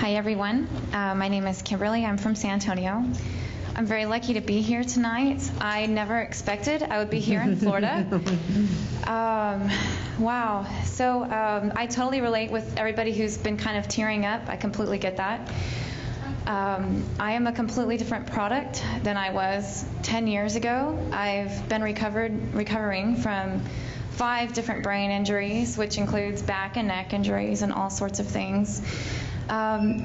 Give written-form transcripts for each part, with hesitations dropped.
Hi, everyone. My name is Kimberly. I'm from San Antonio. I'm very lucky to be here tonight. I never expected I would be here in Florida. Wow. So I totally relate with everybody who's been kind of tearing up. I completely get that. I am a completely different product than I was 10 years ago. I've been recovering from 5 different brain injuries, which includes back and neck injuries and all sorts of things.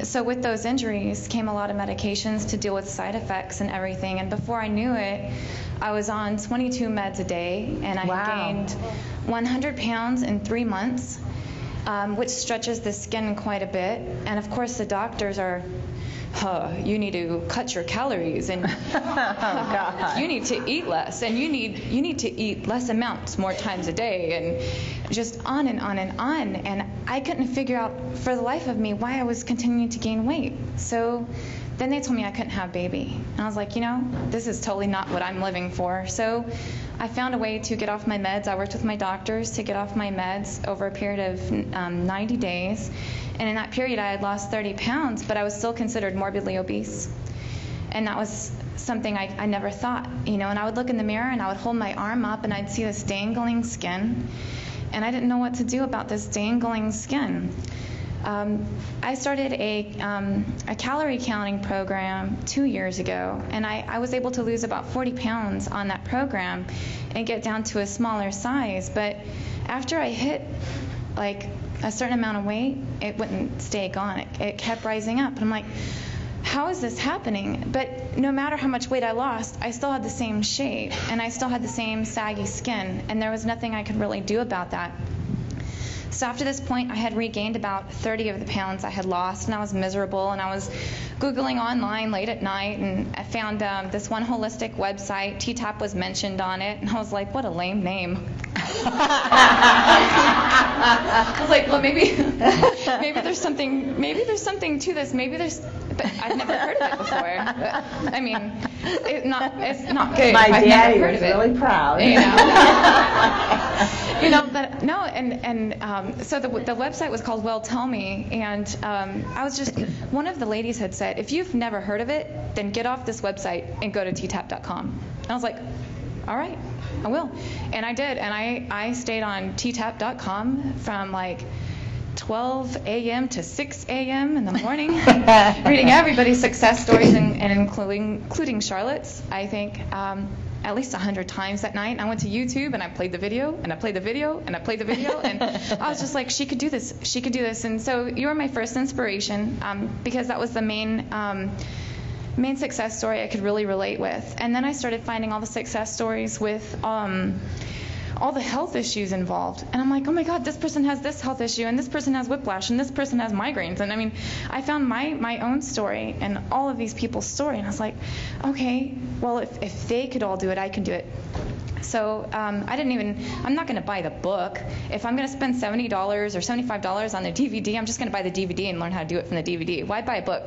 So with those injuries came a lot of medications to deal with side effects and everything. And before I knew it, I was on 22 meds a day, and I gained 100 pounds in 3 months, which stretches the skin quite a bit. And of course, the doctors are, you need to cut your calories, and you need to eat less, and you need to eat less amounts more times a day, and just on and on and on. And I couldn't figure out for the life of me why I was continuing to gain weight. So then they told me I couldn't have baby, and I was like, this is totally not what I'm living for. So I found a way to get off my meds. I worked with my doctors to get off my meds over a period of 90 days. And in that period, I had lost 30 pounds, but I was still considered morbidly obese. And that was something I never thought, And I would look in the mirror, and I would hold my arm up, and I'd see this dangling skin. And I didn't know what to do about this dangling skin. I started a calorie counting program 2 years ago, and I was able to lose about 40 pounds on that program and get down to a smaller size. But after I hit like a certain amount of weight, it wouldn't stay gone. It kept rising up. And I'm like, how is this happening? But no matter how much weight I lost, I still had the same shape, and I still had the same saggy skin, and there was nothing I could really do about that. So after this point, I had regained about 30 of the pounds I had lost, and I was miserable, and I was Googling online late at night, and I found this one holistic website. T-Tapp was mentioned on it, and I was like, what a lame name. I was like, well, maybe there's something to this. But I've never heard of it before. I mean, it's not good. My I've daddy never heard was of it. really proud. But no, and so the website was called Well Tell Me, and I was just, one of the ladies had said, if you've never heard of it, then get off this website and go to T-Tapp.com. And I was like, all right, I will. And I did, and I stayed on T-Tapp.com from like 12 a.m. to 6 a.m. in the morning, reading everybody's success stories and including Charlotte's, I think, at least 100 times that night. And I went to YouTube, and I played the video, and I played the video, and I played the video, and I was just like, she could do this, she could do this. And so you were my first inspiration, because that was the main success story I could really relate with. And then I started finding all the success stories with all the health issues involved. And I'm like, oh my God, this person has this health issue, and this person has whiplash, and this person has migraines. And I mean, I found my own story and all of these people's story, and I was like, okay, well, if they could all do it, I can do it. So I'm not going to buy the book. If I'm going to spend $70 or $75 on the DVD, I'm just going to buy the DVD and learn how to do it from the DVD. Why buy a book?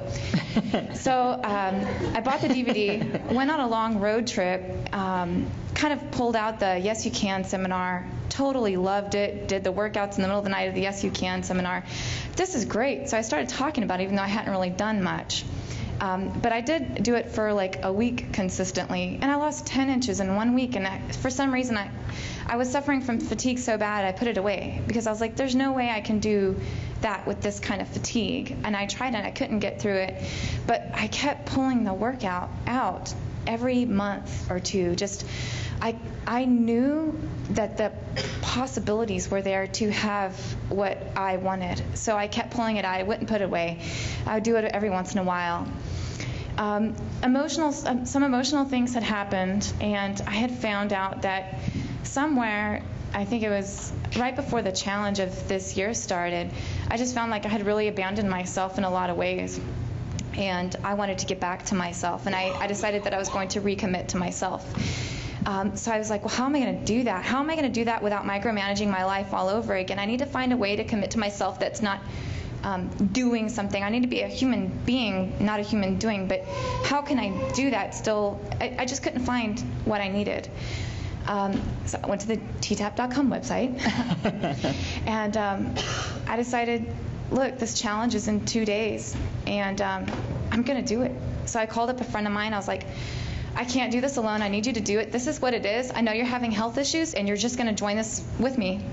So I bought the DVD, went on a long road trip, kind of pulled out the Yes You Can seminar, totally loved it, did the workouts in the middle of the night of the Yes You Can seminar. This is great. So I started talking about it, even though I hadn't really done much. But I did do it for like a week consistently, and I lost 10 inches in 1 week. And for some reason, I was suffering from fatigue so bad, I put it away, because I was like, there's no way I can do that with this kind of fatigue. And I tried, and I couldn't get through it. But I kept pulling the workout out every month or two. Just I knew that the possibilities were there to have what I wanted. So I kept pulling it out. I wouldn't put it away. I would do it every once in a while. Some emotional things had happened, and I had found out that somewhere, I think it was right before the challenge of this year started, I just found like I had really abandoned myself in a lot of ways. And I wanted to get back to myself, and I decided that I was going to recommit to myself. So I was like, well, how am I going to do that? How am I going to do that without micromanaging my life all over again? I need to find a way to commit to myself that's not doing something. I need to be a human being, not a human doing. But how can I do that still? I just couldn't find what I needed. So I went to the T-Tapp.com website, and I decided, look, this challenge is in 2 days, and I'm going to do it. So I called up a friend of mine. I was like, I can't do this alone. I need you to do it. This is what it is. I know you're having health issues, and you're just going to join this with me.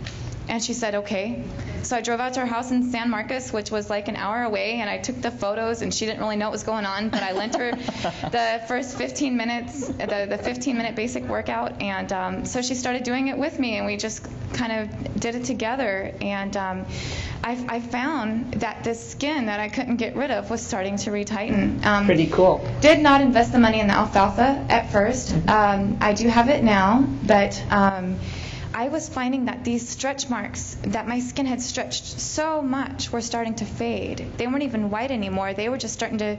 And she said, okay. So I drove out to her house in San Marcos, which was like an hour away, and I took the photos, and she didn't really know what was going on, but I lent her the first 15 minutes, the 15-minute basic workout, and so she started doing it with me, and we just kind of did it together, and I found that this skin that I couldn't get rid of was starting to retighten. Pretty cool. Did not invest the money in the alfalfa at first. I do have it now, but I was finding that these stretch marks that my skin had stretched so much were starting to fade. They weren't even white anymore. They were just starting to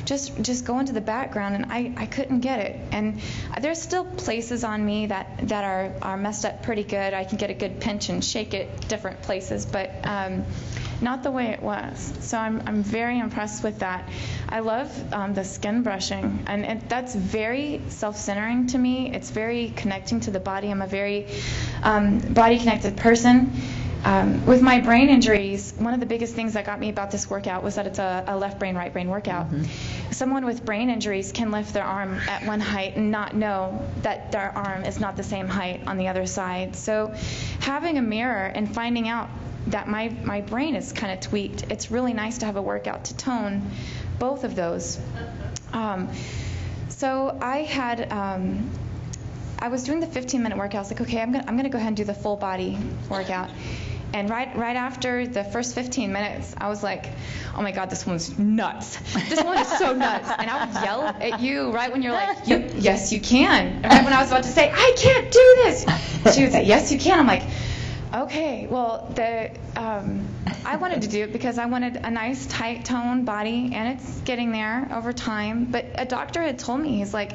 just go into the background, and I couldn't get it. And there's still places on me that are messed up pretty good. I can get a good pinch and shake it different places, but not the way it was. So I'm very impressed with that. I love the skin brushing, and that's very self-centering to me. It's very connecting to the body. I'm a very body-connected person. With my brain injuries, one of the biggest things that got me about this workout was that it's a left brain, right brain workout. Someone with brain injuries can lift their arm at one height and not know that their arm is not the same height on the other side. So having a mirror and finding out that my brain is kind of tweaked, it's really nice to have a workout to tone both of those. So I was doing the 15-minute workout. I was like, okay, I'm gonna go ahead and do the full body workout. And right after the first 15 minutes, I was like, oh my God, this one's nuts. This one is so nuts. And I would yell at you right when you're like, yes, you can. And right when I was about to say, I can't do this, she would say, yes, you can. I'm like, okay, well, I wanted to do it because I wanted a nice tight toned body, and it's getting there over time. But a doctor had told me, he's like,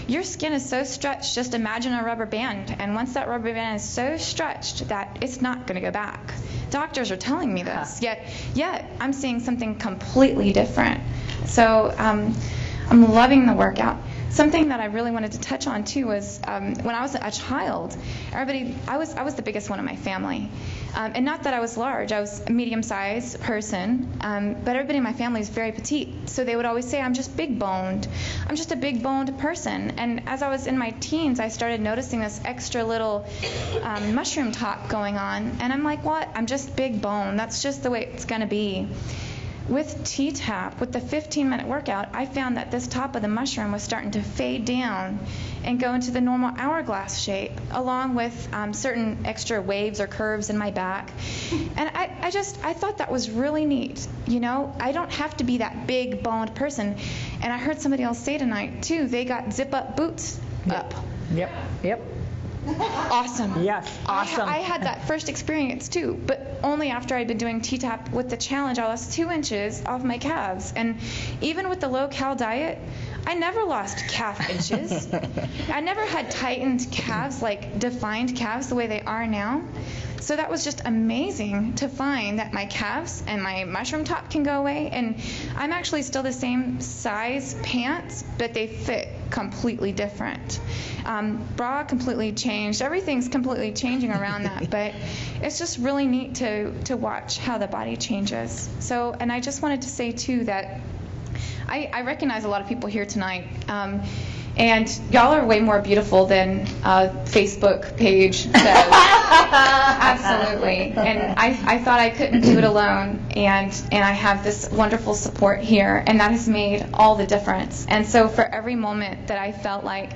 your skin is so stretched, just imagine a rubber band. And once that rubber band is so stretched that it's not going to go back. Doctors are telling me this, yet I'm seeing something completely different. So I'm loving the workout. Something that I really wanted to touch on too was when I was a child, I was the biggest one in my family, and not that I was large. I was a medium-sized person, but everybody in my family is very petite. So they would always say, "I'm just big-boned. I'm just a big-boned person." And as I was in my teens, I started noticing this extra little mushroom top going on, and I'm like, "What? I'm just big-boned. That's just the way it's gonna be." With T-Tapp, with the 15-minute workout, I found that this top of the mushroom was starting to fade down and go into the normal hourglass shape, along with certain extra waves or curves in my back. And I thought that was really neat. You know, I don't have to be that big boned person. And I heard somebody else say tonight too, they got zip-up boots up. Yep. Awesome. Yes, awesome. I had that first experience too, but only after I'd been doing T-Tapp with the challenge. I lost 2 inches off my calves, and even with the low-cal diet, I never lost calf inches. I never had tightened calves, like defined calves the way they are now. So that was just amazing to find that my calves and my mushroom top can go away, and I'm actually still the same size pants, but they fit completely different. Bra completely changed. Everything's completely changing around that, but it's just really neat to watch how the body changes. So, and I just wanted to say too that I recognize a lot of people here tonight. And y'all are way more beautiful than a Facebook page says. Absolutely. And I thought I couldn't do it alone. And I have this wonderful support here. And that has made all the difference. And so for every moment that I felt like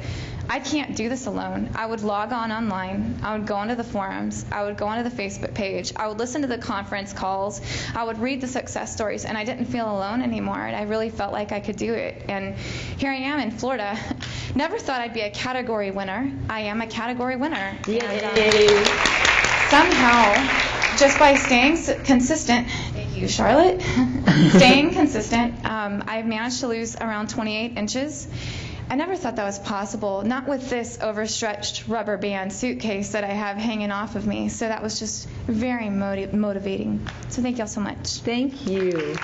I can't do this alone, I would log on online, I would go onto the forums, I would go onto the Facebook page, I would listen to the conference calls, I would read the success stories, and I didn't feel alone anymore, and I really felt like I could do it. And here I am in Florida. Never thought I'd be a category winner. I am a category winner. Yay. And, somehow, just by staying consistent, thank you, Charlotte, staying consistent, I've managed to lose around 28 inches. I never thought that was possible, not with this overstretched rubber band suitcase that I have hanging off of me. So that was just very motivating. So thank y'all so much. Thank you.